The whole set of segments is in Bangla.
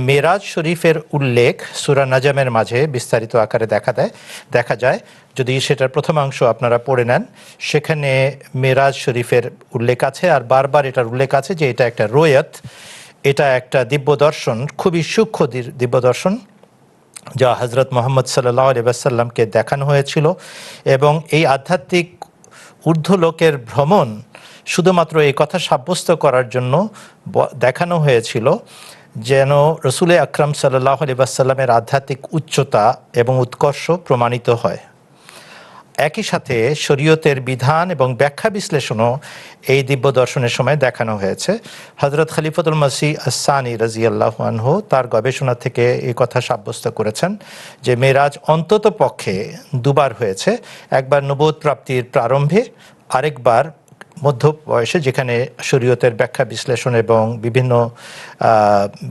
মেরাজ শরীফের উল্লেখ সূরা নাজমের মাঝে বিস্তারিত আকারে দেখা যায়। যদি সেটার প্রথমাংশ আপনারা পড়ে নেন, সেখানে মেরাজ শরীফের উল্লেখ আছে, আর বারবার এটার উল্লেখ আছে যে এটা একটা রোয়াত, এটা একটা দিব্য দর্শন, খুবই সূক্ষ্ম দিব্য দর্শন, যা হযরত মুহাম্মদ সাল্লাল্লাহু আলাইহি ওয়াসাল্লামকে দেখানো হয়েছিল। এবং এই আধ্যাত্মিক ঊর্ধ্বলোকের ভ্রমণ শুধুমাত্র এই কথা সাব্যস্ত করার জন্য দেখানো হয়েছিল যেন রসুল আকরাম সাল্লাল্লাহু আলাইহি ওয়াসাল্লামের আধ্যাত্মিক উচ্চতা এবং উৎকর্ষ প্রমাণিত হয়। একই সাথে শরীয়তের বিধান এবং ব্যাখ্যা বিশ্লেষণও এই দিব্য দর্শনের সময় দেখানো হয়েছে। হযরত খলিফাতুল মসিহ আস-সানি রাদিয়াল্লাহু আনহু তার গবেষণা থেকে এই কথা সাব্যস্ত করেছেন যে মেরাজ অন্তত পক্ষে দুবার হয়েছে, একবার নবুয়ত প্রাপ্তির প্রারম্ভে, আরেকবার মধ্য বয়সে, যেখানে শরীয়তের ব্যাখ্যা বিশ্লেষণ এবং বিভিন্ন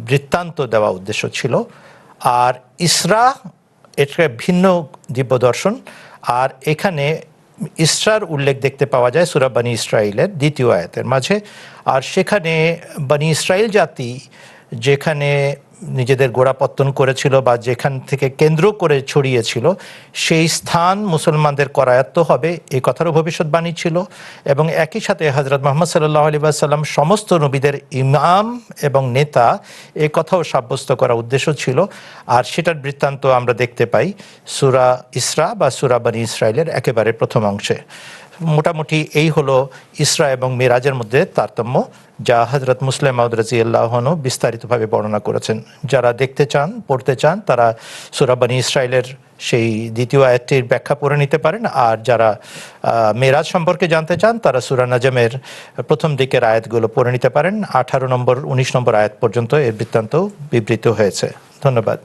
বৃত্তান্ত দেওয়া উদ্দেশ্য ছিল। আর ইসরা এটা ভিন্ন দিব্য দর্শন, আর এখানে ইসরার উল্লেখ দেখতে পাওয়া যায় সূরা বনী ইসরাইলের ২য় আয়াতের মাঝে। আর সেখানে বনী ইসরাইল জাতি যেখানে নিজেদের গোড়াপত্তন করেছিল বা যেখান থেকে কেন্দ্র করে ছড়িয়েছিল, সেই স্থান মুসলমানদের করায়ত্ত হবে, এই কথারও ভবিষ্যৎবাণী ছিল। এবং একই সাথে হযরত মুহাম্মদ সাল্লাল্লাহু আলাইহি ওয়াসাল্লাম সমস্ত নবীদের ইমাম এবং নেতা, এই কথাও সাব্যস্ত করা উদ্দেশ্য ছিল। আর সেটার বৃত্তান্ত আমরা দেখতে পাই সূরা ইসরা বা সূরা বনী ইসরাইলের একেবারে প্রথম অংশে। মোটামুটি এই হলো ইসরা এবং মেরাজের মধ্যে তারতম্য, যা হযরত মুসলিম মাউদ রাদিয়াল্লাহু আনহু বিস্তারিতভাবে বর্ণনা করেছেন। যারা দেখতে চান, পড়তে চান, তারা সূরা বনী ইসরাইলের সেই ২য় আয়াতটির ব্যাখ্যা পড়ে নিতে পারেন। আর যারা মেরাজ সম্পর্কে জানতে চান, তারা সূরা নাজমের প্রথম দিকের আয়াতগুলো পড়ে নিতে পারেন। ১৮ নম্বর ১৯ নম্বর আয়াত পর্যন্ত এর বৃত্তান্ত বিবৃত হয়েছে। ধন্যবাদ।